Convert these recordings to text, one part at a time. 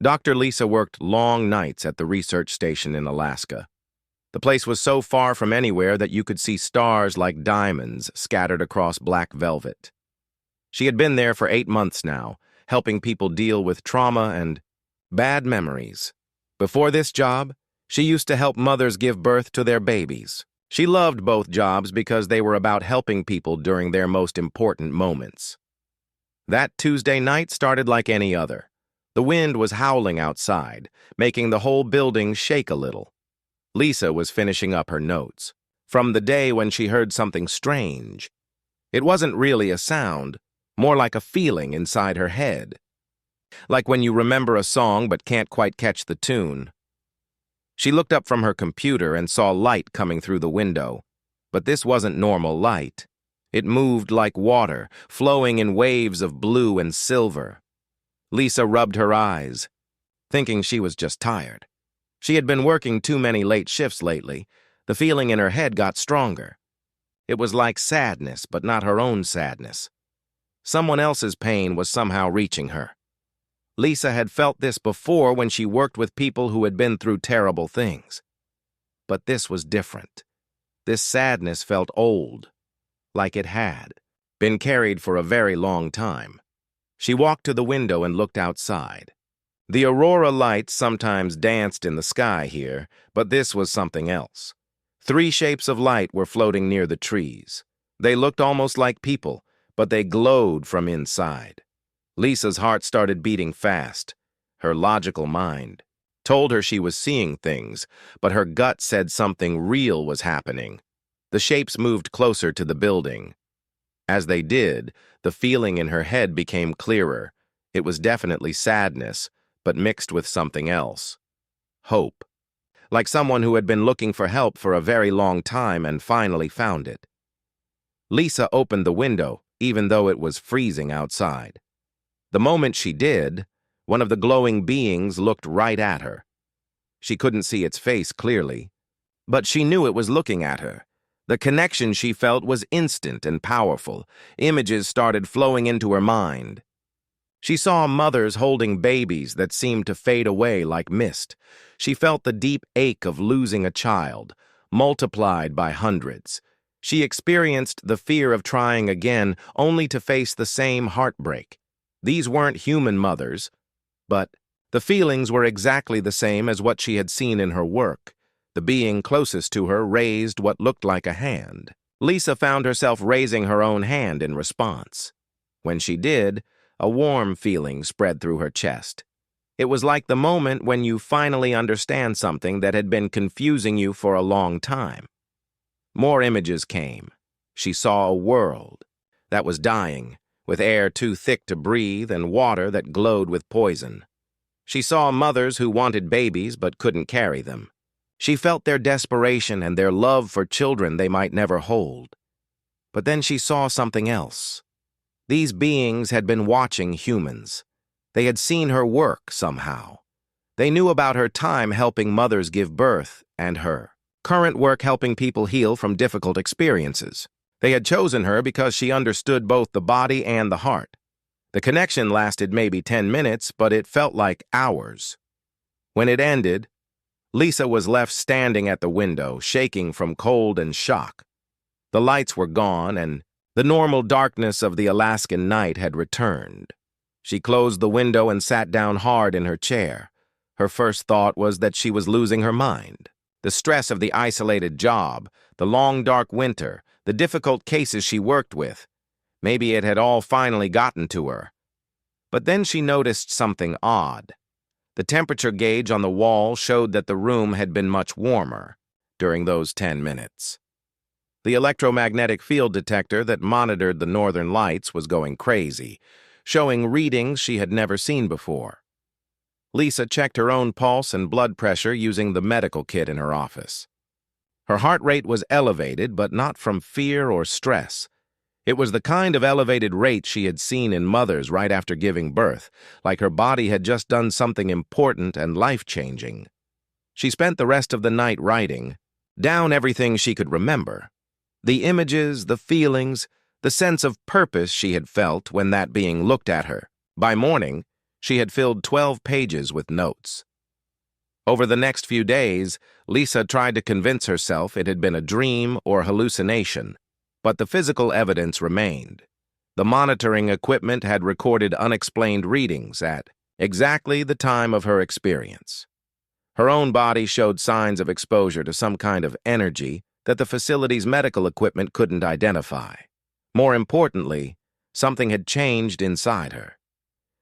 Dr. Lisa worked long nights at the research station in Alaska. The place was so far from anywhere that you could see stars like diamonds scattered across black velvet. She had been there for 8 months now, helping people deal with trauma and bad memories. Before this job, she used to help mothers give birth to their babies. She loved both jobs because they were about helping people during their most important moments. That Tuesday night started like any other. The wind was howling outside, making the whole building shake a little. Lisa was finishing up her notes from the day when she heard something strange. It wasn't really a sound, more like a feeling inside her head. Like when you remember a song but can't quite catch the tune. She looked up from her computer and saw light coming through the window. But this wasn't normal light. It moved like water, flowing in waves of blue and silver. Lisa rubbed her eyes, thinking she was just tired. She had been working too many late shifts lately. The feeling in her head got stronger. It was like sadness, but not her own sadness. Someone else's pain was somehow reaching her. Lisa had felt this before when she worked with people who had been through terrible things. But this was different. This sadness felt old, like it had been carried for a very long time. She walked to the window and looked outside. The aurora lights sometimes danced in the sky here, but this was something else. 3 shapes of light were floating near the trees. They looked almost like people, but they glowed from inside. Lisa's heart started beating fast. Her logical mind told her she was seeing things, but her gut said something real was happening. The shapes moved closer to the building. As they did, the feeling in her head became clearer. It was definitely sadness, but mixed with something else. Hope. Like someone who had been looking for help for a very long time and finally found it. Lisa opened the window, even though it was freezing outside. The moment she did, one of the glowing beings looked right at her. She couldn't see its face clearly, but she knew it was looking at her. The connection she felt was instant and powerful. Images started flowing into her mind. She saw mothers holding babies that seemed to fade away like mist. She felt the deep ache of losing a child, multiplied by hundreds. She experienced the fear of trying again, only to face the same heartbreak. These weren't human mothers, but the feelings were exactly the same as what she had seen in her work. The being closest to her raised what looked like a hand. Lisa found herself raising her own hand in response. When she did, a warm feeling spread through her chest. It was like the moment when you finally understand something that had been confusing you for a long time. More images came. She saw a world that was dying, with air too thick to breathe and water that glowed with poison. She saw mothers who wanted babies but couldn't carry them. She felt their desperation and their love for children they might never hold. But then she saw something else. These beings had been watching humans. They had seen her work somehow. They knew about her time helping mothers give birth and her current work helping people heal from difficult experiences. They had chosen her because she understood both the body and the heart. The connection lasted maybe 10 minutes, but it felt like hours. When it ended, Lisa was left standing at the window, shaking from cold and shock. The lights were gone, and the normal darkness of the Alaskan night had returned. She closed the window and sat down hard in her chair. Her first thought was that she was losing her mind. The stress of the isolated job, the long dark winter, the difficult cases she worked with. Maybe it had all finally gotten to her. But then she noticed something odd. The temperature gauge on the wall showed that the room had been much warmer during those 10 minutes. The electromagnetic field detector that monitored the northern lights was going crazy, showing readings she had never seen before. Lisa checked her own pulse and blood pressure using the medical kit in her office. Her heart rate was elevated, but not from fear or stress. It was the kind of elevated rate she had seen in mothers right after giving birth, like her body had just done something important and life-changing. She spent the rest of the night writing down everything she could remember. The images, the feelings, the sense of purpose she had felt when that being looked at her. By morning, She had filled 12 pages with notes. Over the next few days, Lisa tried to convince herself it had been a dream or hallucination, but the physical evidence remained. The monitoring equipment had recorded unexplained readings at exactly the time of her experience. Her own body showed signs of exposure to some kind of energy that the facility's medical equipment couldn't identify. More importantly, something had changed inside her.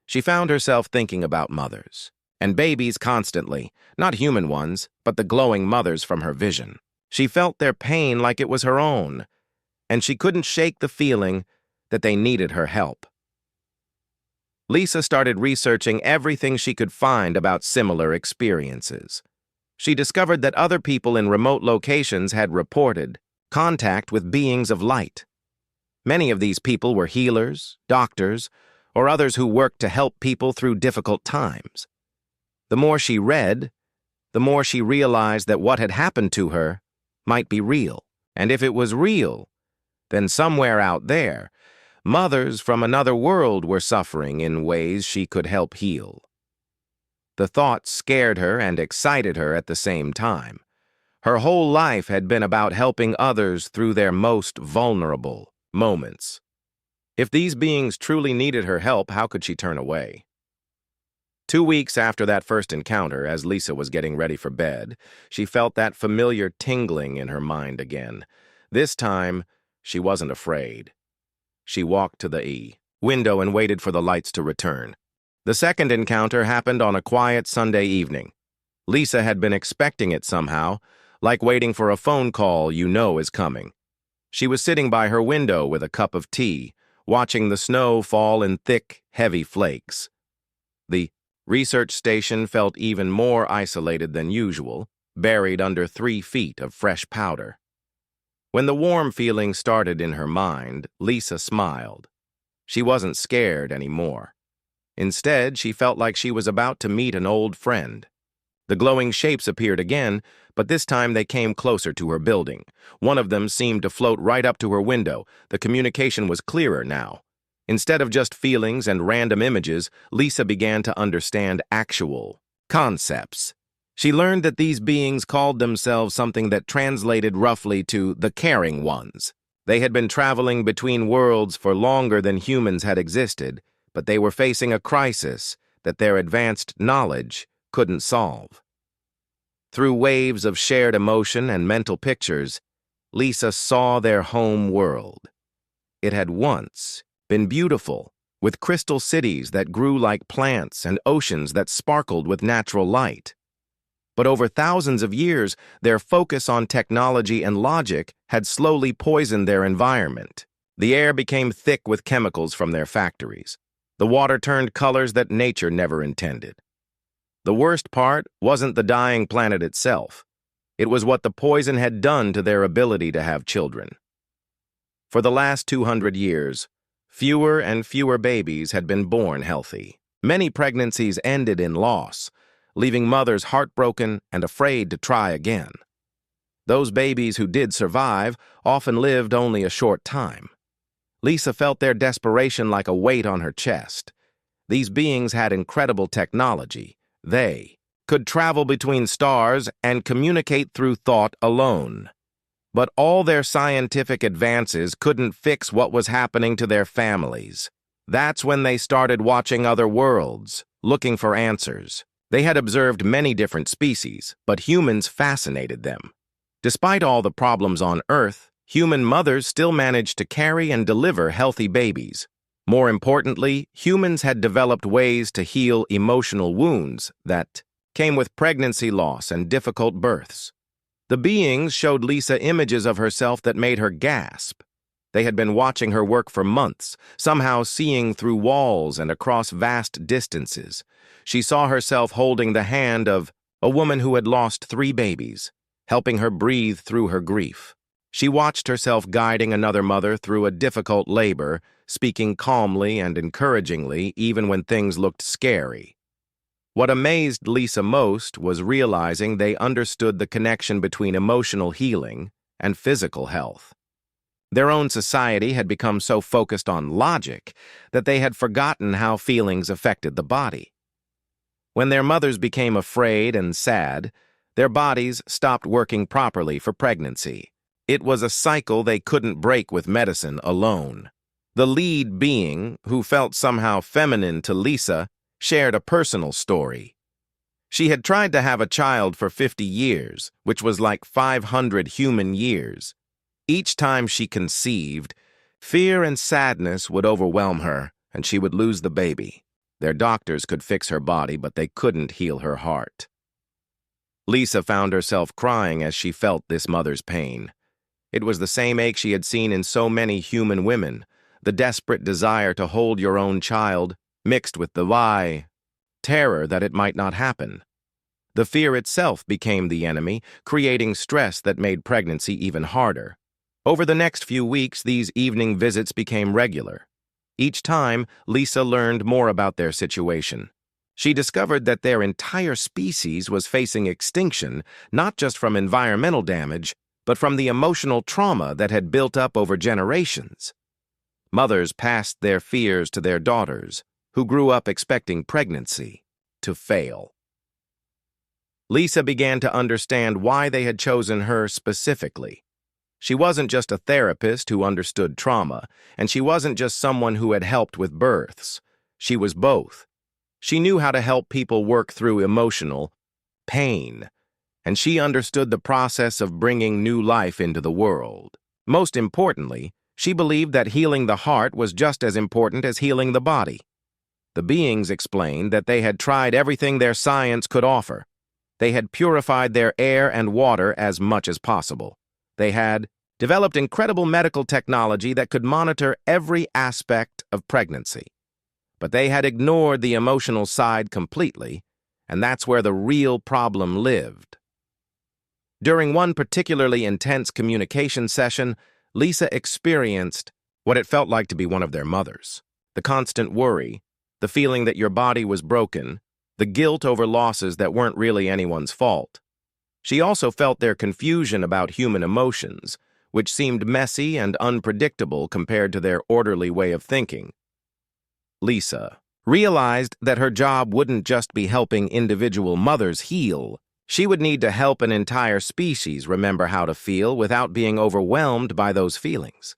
She found herself thinking about mothers and babies constantly, not human ones, but the glowing mothers from her vision. She felt their pain like it was her own, and she couldn't shake the feeling that they needed her help. Lisa started researching everything she could find about similar experiences. She discovered that other people in remote locations had reported contact with beings of light. Many of these people were healers, doctors, or others who worked to help people through difficult times. The more she read, the more she realized that what had happened to her might be real. And if it was real, then somewhere out there, mothers from another world were suffering in ways she could help heal. The thought scared her and excited her at the same time. Her whole life had been about helping others through their most vulnerable moments. If these beings truly needed her help, how could she turn away? 2 weeks after that first encounter, as Lisa was getting ready for bed, she felt that familiar tingling in her mind again. This time, she wasn't afraid. She walked to the window and waited for the lights to return. The second encounter happened on a quiet Sunday evening. Lisa had been expecting it somehow, like waiting for a phone call you know is coming. She was sitting by her window with a cup of tea, watching the snow fall in thick, heavy flakes. The research station felt even more isolated than usual, buried under 3 feet of fresh powder. When the warm feeling started in her mind, Lisa smiled. She wasn't scared anymore. Instead, she felt like she was about to meet an old friend. The glowing shapes appeared again, but this time they came closer to her building. One of them seemed to float right up to her window. The communication was clearer now. Instead of just feelings and random images, Lisa began to understand actual concepts. She learned that these beings called themselves something that translated roughly to the caring ones. They had been traveling between worlds for longer than humans had existed, but they were facing a crisis that their advanced knowledge couldn't solve. Through waves of shared emotion and mental pictures, Lisa saw their home world. It had once been beautiful, with crystal cities that grew like plants and oceans that sparkled with natural light. But over thousands of years, their focus on technology and logic had slowly poisoned their environment. The air became thick with chemicals from their factories. The water turned colors that nature never intended. The worst part wasn't the dying planet itself. It was what the poison had done to their ability to have children. For the last 200 years, fewer and fewer babies had been born healthy. Many pregnancies ended in loss, leaving mothers heartbroken and afraid to try again. Those babies who did survive often lived only a short time. Lisa felt their desperation like a weight on her chest. These beings had incredible technology. They could travel between stars and communicate through thought alone. But all their scientific advances couldn't fix what was happening to their families. That's when they started watching other worlds, looking for answers. They had observed many different species, but humans fascinated them. Despite all the problems on Earth, human mothers still managed to carry and deliver healthy babies. More importantly, humans had developed ways to heal emotional wounds that came with pregnancy loss and difficult births. The beings showed Lisa images of herself that made her gasp. They had been watching her work for months, somehow seeing through walls and across vast distances. She saw herself holding the hand of a woman who had lost 3 babies, helping her breathe through her grief. She watched herself guiding another mother through a difficult labor, speaking calmly and encouragingly even when things looked scary. What amazed Lisa most was realizing they understood the connection between emotional healing and physical health. Their own society had become so focused on logic that they had forgotten how feelings affected the body. When their mothers became afraid and sad, their bodies stopped working properly for pregnancy. It was a cycle they couldn't break with medicine alone. The lead being, who felt somehow feminine to Lisa, shared a personal story. She had tried to have a child for 50 years, which was like 500 human years. Each time she conceived, fear and sadness would overwhelm her, and she would lose the baby. Their doctors could fix her body, but they couldn't heal her heart. Lisa found herself crying as she felt this mother's pain. It was the same ache she had seen in so many human women, the desperate desire to hold your own child, mixed with the terror that it might not happen. The fear itself became the enemy, creating stress that made pregnancy even harder. Over the next few weeks, these evening visits became regular. Each time, Lisa learned more about their situation. She discovered that their entire species was facing extinction, not just from environmental damage, but from the emotional trauma that had built up over generations. Mothers passed their fears to their daughters, who grew up expecting pregnancy to fail. Lisa began to understand why they had chosen her specifically. She wasn't just a therapist who understood trauma, and she wasn't just someone who had helped with births. She was both. She knew how to help people work through emotional pain, and she understood the process of bringing new life into the world. Most importantly, she believed that healing the heart was just as important as healing the body. The beings explained that they had tried everything their science could offer. They had purified their air and water as much as possible. They had developed incredible medical technology that could monitor every aspect of pregnancy. But they had ignored the emotional side completely, and that's where the real problem lived. During one particularly intense communication session, Lisa experienced what it felt like to be one of their mothers. The constant worry, the feeling that your body was broken, the guilt over losses that weren't really anyone's fault. She also felt their confusion about human emotions, which seemed messy and unpredictable compared to their orderly way of thinking. Lisa realized that her job wouldn't just be helping individual mothers heal. She would need to help an entire species remember how to feel without being overwhelmed by those feelings.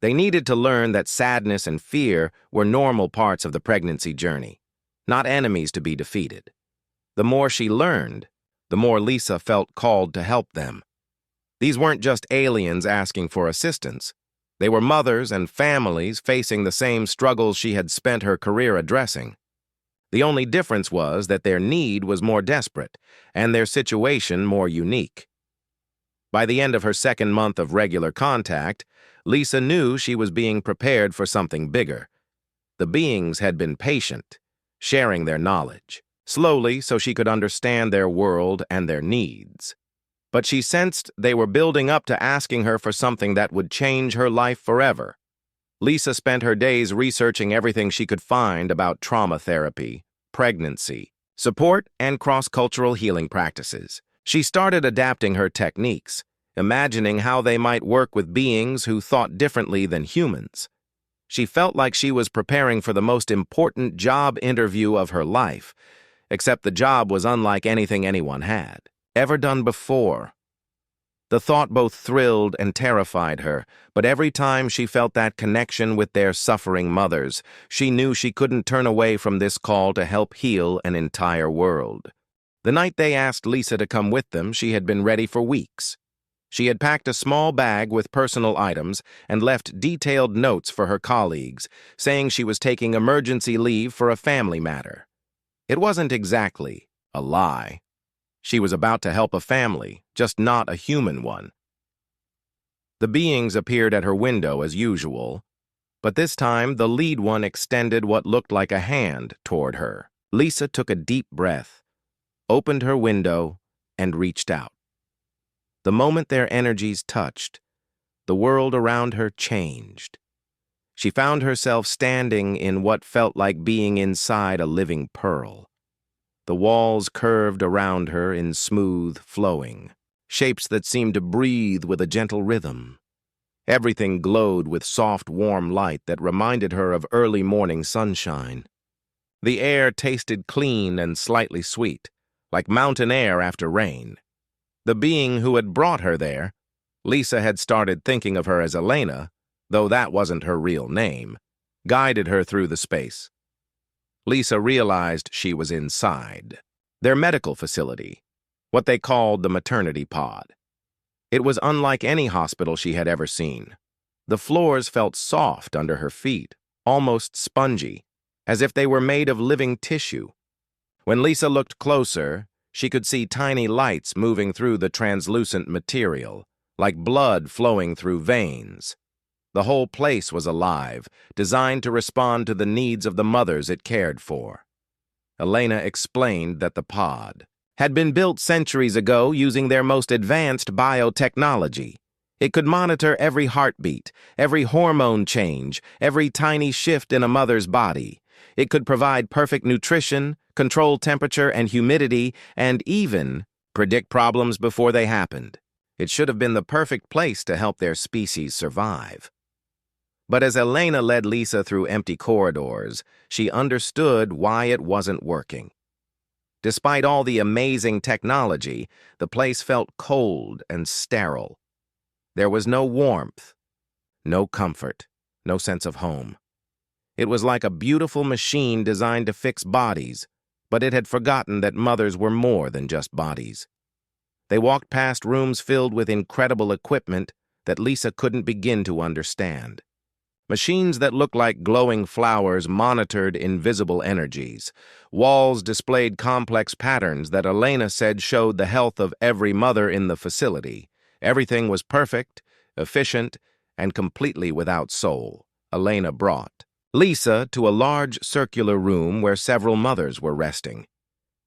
They needed to learn that sadness and fear were normal parts of the pregnancy journey, not enemies to be defeated. The more she learned, the more Lisa felt called to help them. These weren't just aliens asking for assistance. They were mothers and families facing the same struggles she had spent her career addressing. The only difference was that their need was more desperate and their situation more unique. By the end of her second month of regular contact, Lisa knew she was being prepared for something bigger. The beings had been patient, sharing their knowledge, slowly so she could understand their world and their needs. But she sensed they were building up to asking her for something that would change her life forever. Lisa spent her days researching everything she could find about trauma therapy, pregnancy, support, and cross-cultural healing practices. She started adapting her techniques, imagining how they might work with beings who thought differently than humans. She felt like she was preparing for the most important job interview of her life, except the job was unlike anything anyone had ever done before. The thought both thrilled and terrified her, but every time she felt that connection with their suffering mothers, she knew she couldn't turn away from this call to help heal an entire world. The night they asked Lisa to come with them, she had been ready for weeks. She had packed a small bag with personal items and left detailed notes for her colleagues, saying she was taking emergency leave for a family matter. It wasn't exactly a lie. She was about to help a family, just not a human one. The beings appeared at her window as usual, but this time the lead one extended what looked like a hand toward her. Lisa took a deep breath, opened her window, and reached out. The moment their energies touched, the world around her changed. She found herself standing in what felt like being inside a living pearl. The walls curved around her in smooth flowing, shapes that seemed to breathe with a gentle rhythm. Everything glowed with soft, warm light that reminded her of early morning sunshine. The air tasted clean and slightly sweet, like mountain air after rain. The being who had brought her there, Lisa had started thinking of her as Elena, though that wasn't her real name, guided her through the space. Lisa realized she was inside their medical facility, what they called the maternity pod. It was unlike any hospital she had ever seen. The floors felt soft under her feet, almost spongy, as if they were made of living tissue. When Lisa looked closer, she could see tiny lights moving through the translucent material, like blood flowing through veins. The whole place was alive, designed to respond to the needs of the mothers it cared for. Elena explained that the pod had been built centuries ago using their most advanced biotechnology. It could monitor every heartbeat, every hormone change, every tiny shift in a mother's body. It could provide perfect nutrition, control temperature and humidity, and even predict problems before they happened. It should have been the perfect place to help their species survive. But as Elena led Lisa through empty corridors, she understood why it wasn't working. Despite all the amazing technology, the place felt cold and sterile. There was no warmth, no comfort, no sense of home. It was like a beautiful machine designed to fix bodies, but it had forgotten that mothers were more than just bodies. They walked past rooms filled with incredible equipment that Lisa couldn't begin to understand. Machines that looked like glowing flowers monitored invisible energies. Walls displayed complex patterns that Elena said showed the health of every mother in the facility. Everything was perfect, efficient, and completely without soul. Elena brought Lisa to a large circular room where several mothers were resting.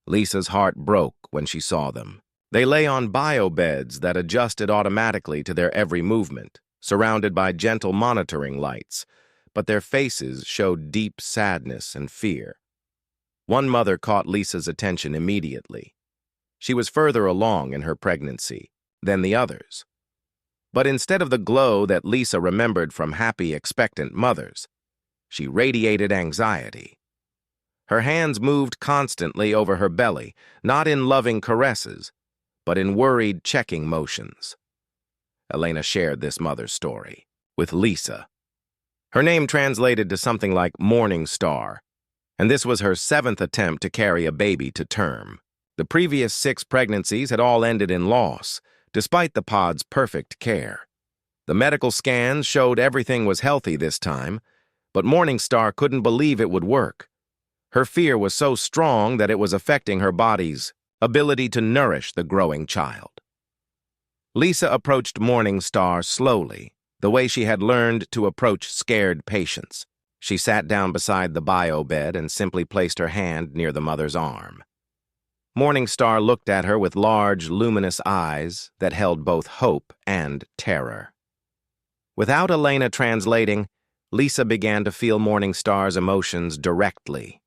Lisa's heart broke when she saw them. They lay on bio-beds that adjusted automatically to their every movement, surrounded by gentle monitoring lights, but their faces showed deep sadness and fear. One mother caught Lisa's attention immediately. She was further along in her pregnancy than the others. But instead of the glow that Lisa remembered from happy, expectant mothers, she radiated anxiety. Her hands moved constantly over her belly, not in loving caresses, but in worried checking motions. Elena shared this mother's story with Lisa. Her name translated to something like Morning Star, and this was her 7th attempt to carry a baby to term. The previous 6 pregnancies had all ended in loss, despite the pod's perfect care. The medical scans showed everything was healthy this time, but Morning Star couldn't believe it would work. Her fear was so strong that it was affecting her body's ability to nourish the growing child. Lisa approached Morning Star slowly, the way she had learned to approach scared patients. She sat down beside the bio-bed and simply placed her hand near the mother's arm. Morning Star looked at her with large, luminous eyes that held both hope and terror. Without Elena translating, Lisa began to feel Morning Star's emotions directly.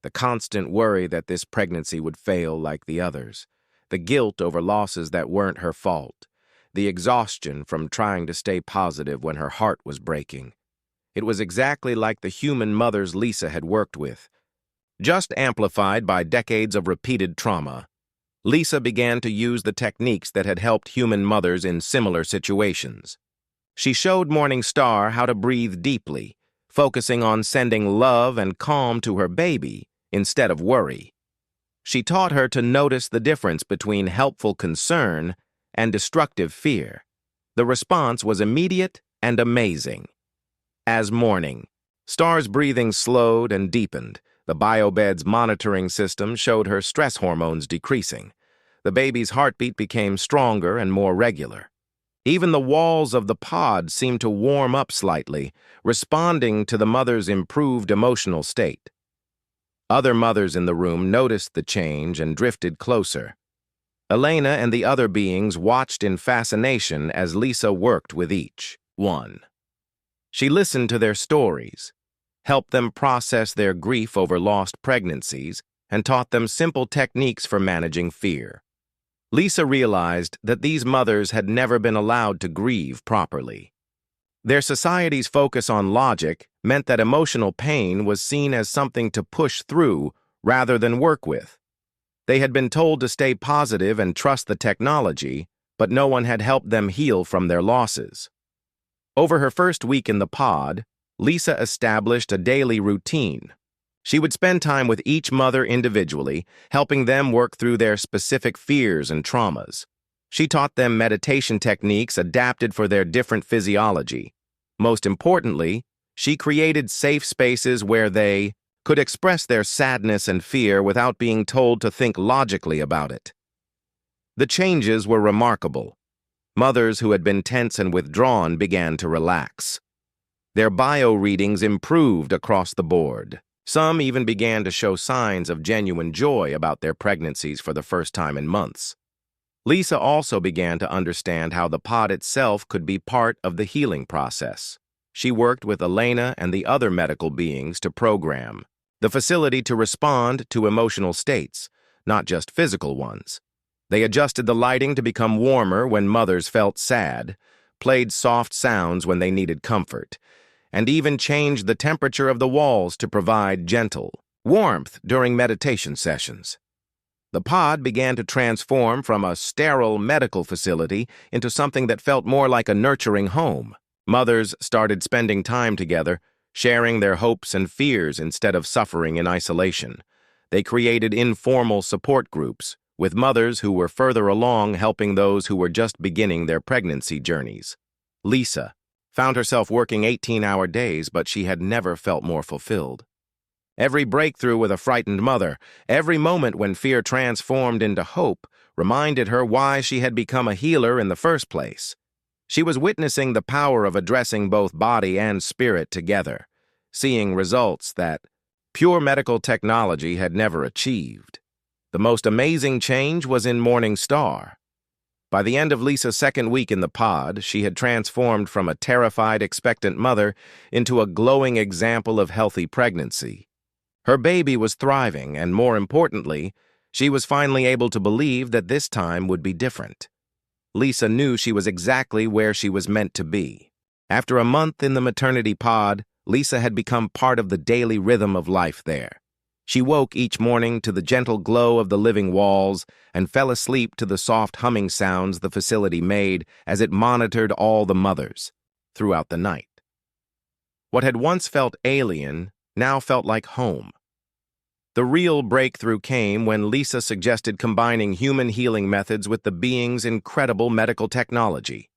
The constant worry that this pregnancy would fail like the others, the guilt over losses that weren't her fault, the exhaustion from trying to stay positive when her heart was breaking. It was exactly like the human mothers Lisa had worked with, just amplified by decades of repeated trauma. Lisa began to use the techniques that had helped human mothers in similar situations. She showed Morning Star how to breathe deeply, focusing on sending love and calm to her baby instead of worry. She taught her to notice the difference between helpful concern and destructive fear. The response was immediate and amazing. As Morning Star's breathing slowed and deepened, the bio-bed's monitoring system showed her stress hormones decreasing. The baby's heartbeat became stronger and more regular. Even the walls of the pod seemed to warm up slightly, responding to the mother's improved emotional state. Other mothers in the room noticed the change and drifted closer. Elena and the other beings watched in fascination as Lisa worked with each one. She listened to their stories, helped them process their grief over lost pregnancies, and taught them simple techniques for managing fear. Lisa realized that these mothers had never been allowed to grieve properly. Their society's focus on logic meant that emotional pain was seen as something to push through rather than work with. They had been told to stay positive and trust the technology, but no one had helped them heal from their losses. Over her first week in the pod, Lisa established a daily routine. She would spend time with each mother individually, helping them work through their specific fears and traumas. She taught them meditation techniques adapted for their different physiology. Most importantly, she created safe spaces where they could express their sadness and fear without being told to think logically about it. The changes were remarkable. Mothers who had been tense and withdrawn began to relax. Their bio readings improved across the board. Some even began to show signs of genuine joy about their pregnancies for the first time in months. Lisa also began to understand how the pod itself could be part of the healing process. She worked with Elena and the other medical beings to program the facility to respond to emotional states, not just physical ones. They adjusted the lighting to become warmer when mothers felt sad, played soft sounds when they needed comfort, and even changed the temperature of the walls to provide gentle warmth during meditation sessions. The pod began to transform from a sterile medical facility into something that felt more like a nurturing home. Mothers started spending time together, sharing their hopes and fears instead of suffering in isolation. They created informal support groups, with mothers who were further along helping those who were just beginning their pregnancy journeys. Lisa found herself working 18-hour days, but she had never felt more fulfilled. Every breakthrough with a frightened mother, every moment when fear transformed into hope, reminded her why she had become a healer in the first place. She was witnessing the power of addressing both body and spirit together, seeing results that pure medical technology had never achieved. The most amazing change was in Morning Star. By the end of Lisa's second week in the pod, she had transformed from a terrified, expectant mother into a glowing example of healthy pregnancy. Her baby was thriving, and more importantly, she was finally able to believe that this time would be different. Lisa knew she was exactly where she was meant to be. After a month in the maternity pod, Lisa had become part of the daily rhythm of life there. She woke each morning to the gentle glow of the living walls and fell asleep to the soft humming sounds the facility made as it monitored all the mothers throughout the night. What had once felt alien now felt like home. The real breakthrough came when Lisa suggested combining human healing methods with the being's incredible medical technology.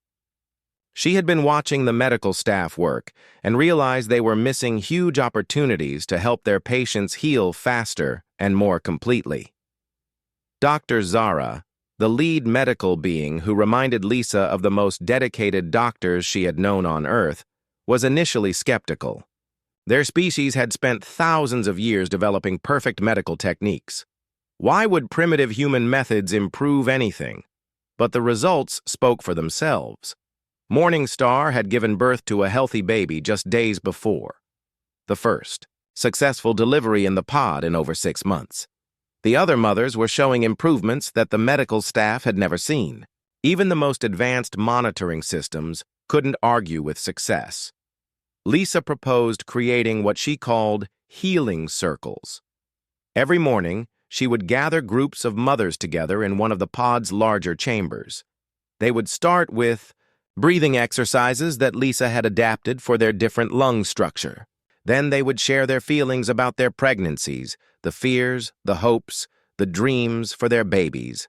She had been watching the medical staff work and realized they were missing huge opportunities to help their patients heal faster and more completely. Dr. Zara, the lead medical being who reminded Lisa of the most dedicated doctors she had known on Earth, was initially skeptical. Their species had spent thousands of years developing perfect medical techniques. Why would primitive human methods improve anything? But the results spoke for themselves. Morning Star had given birth to a healthy baby just days before. The first successful delivery in the pod in over 6 months. The other mothers were showing improvements that the medical staff had never seen. Even the most advanced monitoring systems couldn't argue with success. Lisa proposed creating what she called healing circles. Every morning, she would gather groups of mothers together in one of the pod's larger chambers. They would start with breathing exercises that Lisa had adapted for their different lung structure. Then they would share their feelings about their pregnancies, the fears, the hopes, the dreams for their babies.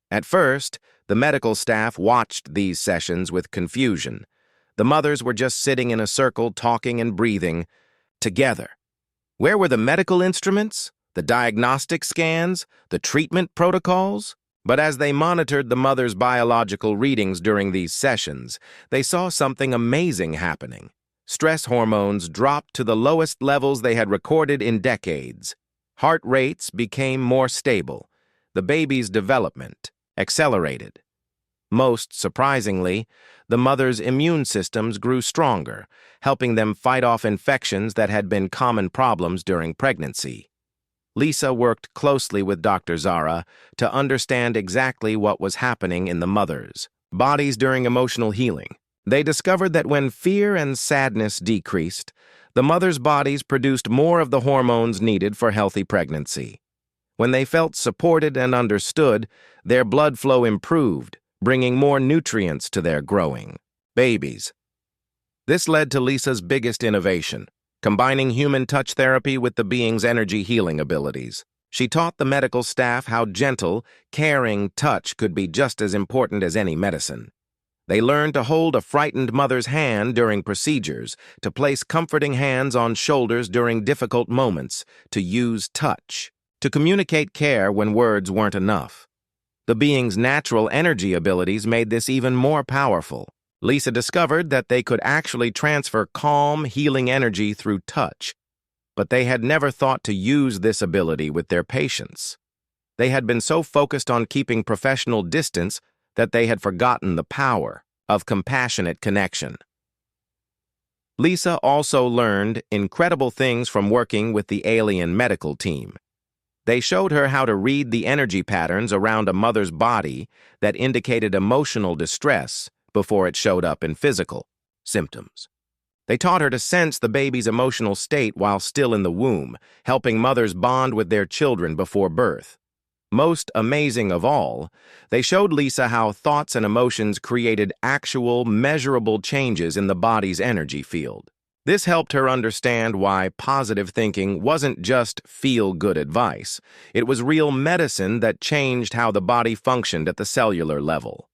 At first, the medical staff watched these sessions with confusion. The mothers were just sitting in a circle talking and breathing together. Where were the medical instruments, the diagnostic scans, the treatment protocols? But as they monitored the mother's biological readings during these sessions, they saw something amazing happening. Stress hormones dropped to the lowest levels they had recorded in decades. Heart rates became more stable. The baby's development accelerated. Most surprisingly, the mother's immune systems grew stronger, helping them fight off infections that had been common problems during pregnancy. Lisa worked closely with Dr. Zara to understand exactly what was happening in the mothers' bodies during emotional healing. They discovered that when fear and sadness decreased, the mothers' bodies produced more of the hormones needed for healthy pregnancy. When they felt supported and understood, their blood flow improved, bringing more nutrients to their growing babies. This led to Lisa's biggest innovation, combining human touch therapy with the being's energy healing abilities. She taught the medical staff how gentle, caring touch could be just as important as any medicine. They learned to hold a frightened mother's hand during procedures, to place comforting hands on shoulders during difficult moments, to use touch, to communicate care when words weren't enough. The being's natural energy abilities made this even more powerful. Lisa discovered that they could actually transfer calm, healing energy through touch, but they had never thought to use this ability with their patients. They had been so focused on keeping professional distance that they had forgotten the power of compassionate connection. Lisa also learned incredible things from working with the alien medical team. They showed her how to read the energy patterns around a mother's body that indicated emotional distress before it showed up in physical symptoms. They taught her to sense the baby's emotional state while still in the womb, helping mothers bond with their children before birth. Most amazing of all, they showed Lisa how thoughts and emotions created actual, measurable changes in the body's energy field. This helped her understand why positive thinking wasn't just feel-good advice. It was real medicine that changed how the body functioned at the cellular level.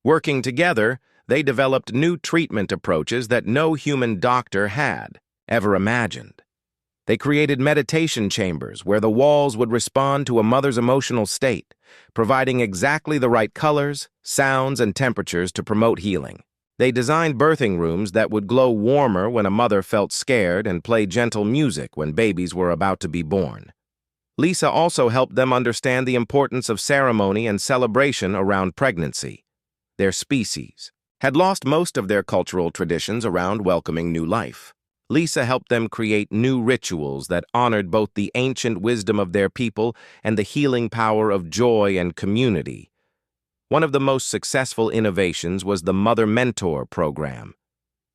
Working together, they developed new treatment approaches that no human doctor had ever imagined. They created meditation chambers where the walls would respond to a mother's emotional state, providing exactly the right colors, sounds, and temperatures to promote healing. They designed birthing rooms that would glow warmer when a mother felt scared and play gentle music when babies were about to be born. Lisa also helped them understand the importance of ceremony and celebration around pregnancy. Their species had lost most of their cultural traditions around welcoming new life. Lisa helped them create new rituals that honored both the ancient wisdom of their people and the healing power of joy and community. One of the most successful innovations was the Mother Mentor program.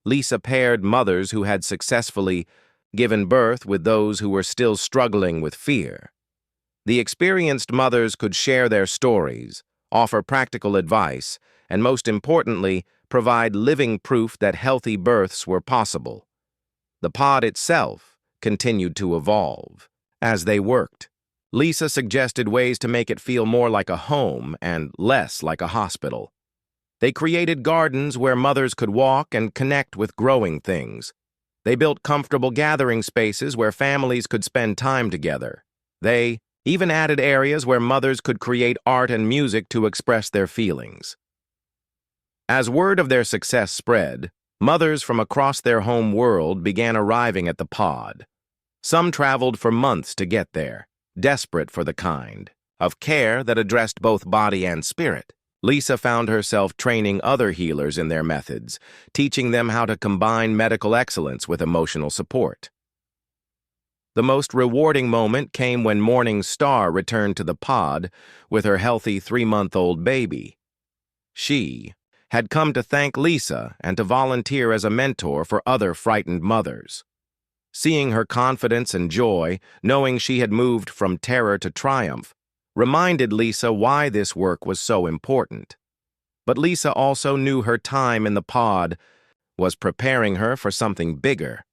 Lisa paired mothers who had successfully given birth with those who were still struggling with fear. The experienced mothers could share their stories, offer practical advice, and most importantly, provide living proof that healthy births were possible. The pod itself continued to evolve. As they worked, Lisa suggested ways to make it feel more like a home and less like a hospital. They created gardens where mothers could walk and connect with growing things. They built comfortable gathering spaces where families could spend time together. They even added areas where mothers could create art and music to express their feelings. As word of their success spread, mothers from across their home world began arriving at the pod. Some traveled for months to get there, desperate for the kind of care that addressed both body and spirit. Lisa found herself training other healers in their methods, teaching them how to combine medical excellence with emotional support. The most rewarding moment came when Morning Star returned to the pod with her healthy 3-month-old baby. She had come to thank Lisa and to volunteer as a mentor for other frightened mothers. Seeing her confidence and joy, knowing she had moved from terror to triumph, reminded Lisa why this work was so important. But Lisa also knew her time in the pod was preparing her for something bigger.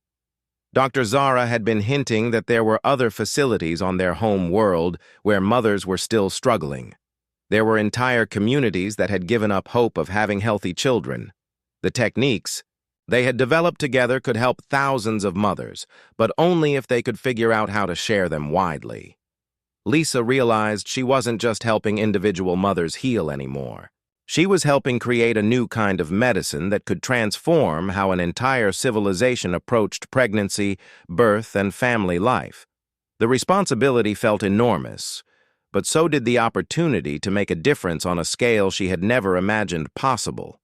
Dr. Zara had been hinting that there were other facilities on their home world where mothers were still struggling. There were entire communities that had given up hope of having healthy children. The techniques they had developed together could help thousands of mothers, but only if they could figure out how to share them widely. Lisa realized she wasn't just helping individual mothers heal anymore. She was helping create a new kind of medicine that could transform how an entire civilization approached pregnancy, birth, and family life. The responsibility felt enormous, but so did the opportunity to make a difference on a scale she had never imagined possible.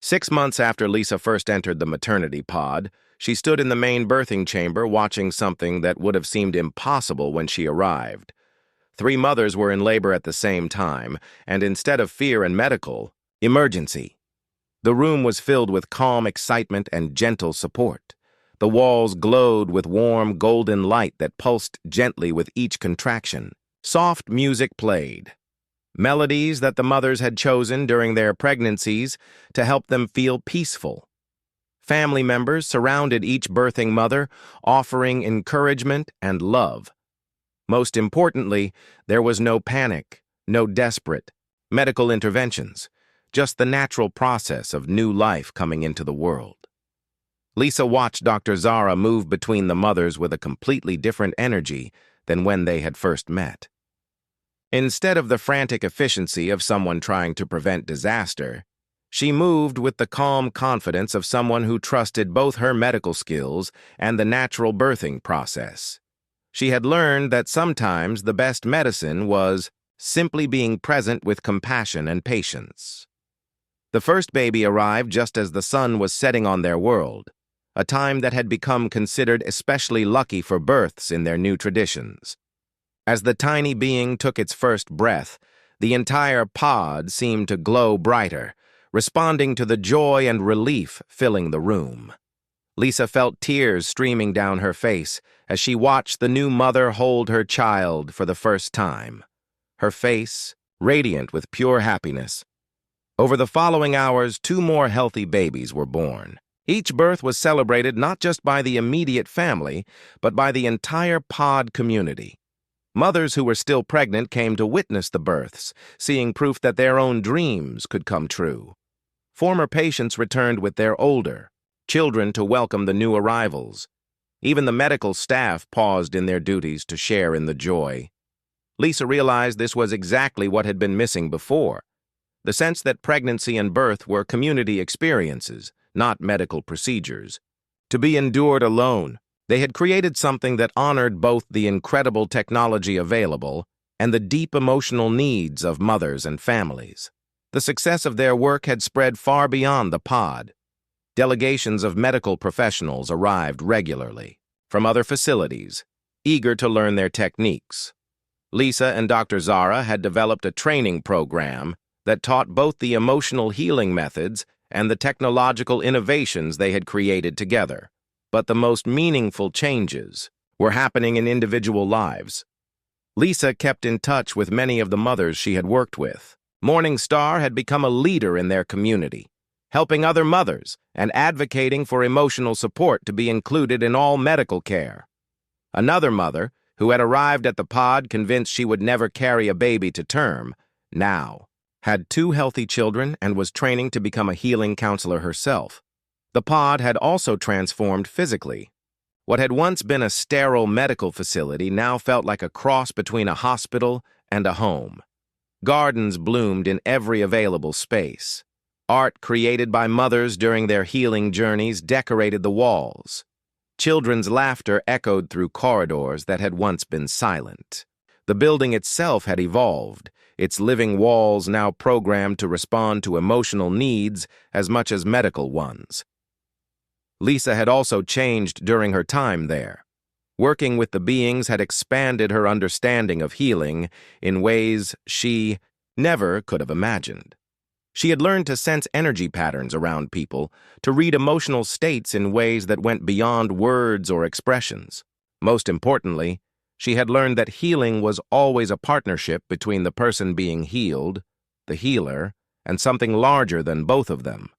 6 months after Lisa first entered the maternity pod, she stood in the main birthing chamber watching something that would have seemed impossible when she arrived. 3 mothers were in labor at the same time, and instead of fear and medical, emergency. The room was filled with calm excitement and gentle support. The walls glowed with warm, golden light that pulsed gently with each contraction. Soft music played, melodies that the mothers had chosen during their pregnancies to help them feel peaceful. Family members surrounded each birthing mother, offering encouragement and love. Most importantly, there was no panic, no desperate medical interventions, just the natural process of new life coming into the world. Lisa watched Dr. Zara move between the mothers with a completely different energy than when they had first met. Instead of the frantic efficiency of someone trying to prevent disaster, she moved with the calm confidence of someone who trusted both her medical skills and the natural birthing process. She had learned that sometimes the best medicine was simply being present with compassion and patience. The first baby arrived just as the sun was setting on their world, a time that had become considered especially lucky for births in their new traditions. As the tiny being took its first breath, the entire pod seemed to glow brighter, responding to the joy and relief filling the room. Lisa felt tears streaming down her face as she watched the new mother hold her child for the first time, her face radiant with pure happiness. Over the following hours, 2 more healthy babies were born. Each birth was celebrated not just by the immediate family, but by the entire pod community. Mothers who were still pregnant came to witness the births, seeing proof that their own dreams could come true. Former patients returned with their older children to welcome the new arrivals. Even the medical staff paused in their duties to share in the joy. Lisa realized this was exactly what had been missing before, the sense that pregnancy and birth were community experiences, not medical procedures. To be endured alone, they had created something that honored both the incredible technology available and the deep emotional needs of mothers and families. The success of their work had spread far beyond the pod. Delegations of medical professionals arrived regularly from other facilities, eager to learn their techniques. Lisa and Dr. Zara had developed a training program that taught both the emotional healing methods and the technological innovations they had created together. But the most meaningful changes were happening in individual lives. Lisa kept in touch with many of the mothers she had worked with. Morning Star had become a leader in their community, helping other mothers and advocating for emotional support to be included in all medical care. Another mother, who had arrived at the pod convinced she would never carry a baby to term, now had 2 healthy children and was training to become a healing counselor herself. The pod had also transformed physically. What had once been a sterile medical facility now felt like a cross between a hospital and a home. Gardens bloomed in every available space. Art created by mothers during their healing journeys decorated the walls. Children's laughter echoed through corridors that had once been silent. The building itself had evolved, its living walls now programmed to respond to emotional needs as much as medical ones. Lisa had also changed during her time there. Working with the beings had expanded her understanding of healing in ways she never could have imagined. She had learned to sense energy patterns around people, to read emotional states in ways that went beyond words or expressions. Most importantly, she had learned that healing was always a partnership between the person being healed, the healer, and something larger than both of them.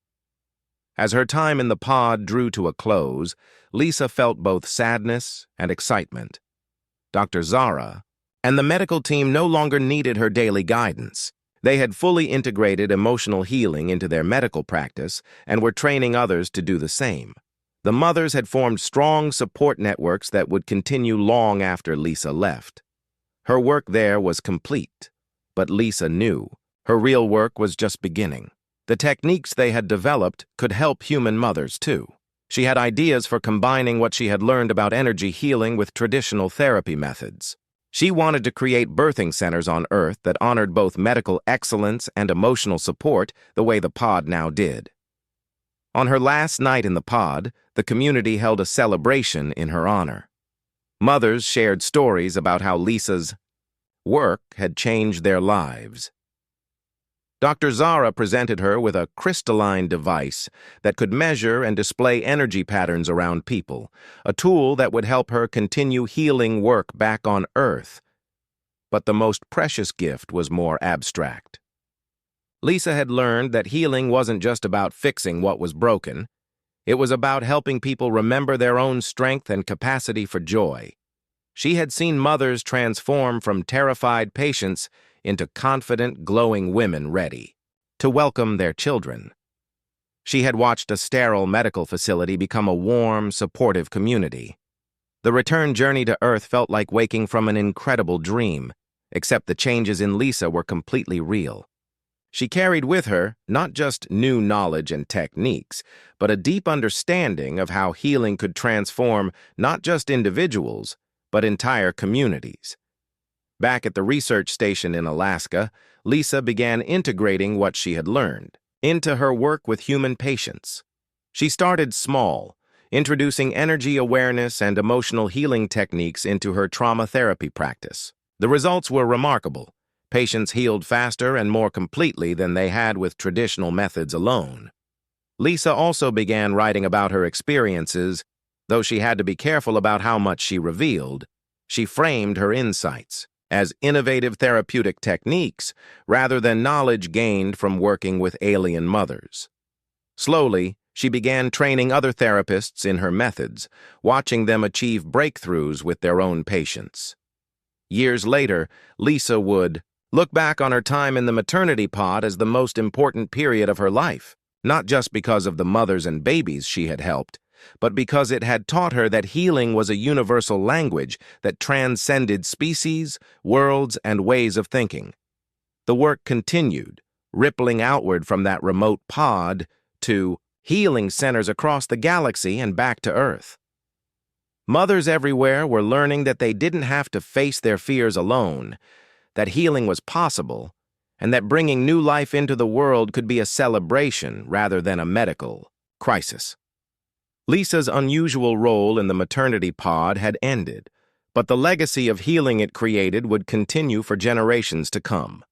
As her time in the pod drew to a close, Lisa felt both sadness and excitement. Dr. Zara and the medical team no longer needed her daily guidance. They had fully integrated emotional healing into their medical practice and were training others to do the same. The mothers had formed strong support networks that would continue long after Lisa left. Her work there was complete, but Lisa knew her real work was just beginning. The techniques they had developed could help human mothers, too. She had ideas for combining what she had learned about energy healing with traditional therapy methods. She wanted to create birthing centers on Earth that honored both medical excellence and emotional support the way the pod now did. On her last night in the pod, the community held a celebration in her honor. Mothers shared stories about how Lisa's work had changed their lives. Dr. Zara presented her with a crystalline device that could measure and display energy patterns around people, a tool that would help her continue healing work back on Earth. But the most precious gift was more abstract. Lisa had learned that healing wasn't just about fixing what was broken. It was about helping people remember their own strength and capacity for joy. She had seen mothers transform from terrified patients into confident, glowing women ready to welcome their children. She had watched a sterile medical facility become a warm, supportive community. The return journey to Earth felt like waking from an incredible dream, except the changes in Lisa were completely real. She carried with her not just new knowledge and techniques, but a deep understanding of how healing could transform not just individuals, but entire communities. Back at the research station in Alaska, Lisa began integrating what she had learned into her work with human patients. She started small, introducing energy awareness and emotional healing techniques into her trauma therapy practice. The results were remarkable. Patients healed faster and more completely than they had with traditional methods alone. Lisa also began writing about her experiences. Though she had to be careful about how much she revealed, she framed her insights as innovative therapeutic techniques rather than knowledge gained from working with alien mothers. Slowly, she began training other therapists in her methods, watching them achieve breakthroughs with their own patients. Years later, Lisa would look back on her time in the maternity pod as the most important period of her life, not just because of the mothers and babies she had helped, but because it had taught her that healing was a universal language that transcended species, worlds, and ways of thinking. The work continued, rippling outward from that remote pod to healing centers across the galaxy and back to Earth. Mothers everywhere were learning that they didn't have to face their fears alone, that healing was possible, and that bringing new life into the world could be a celebration rather than a medical crisis. Lisa's unusual role in the maternity pod had ended, but the legacy of healing it created would continue for generations to come.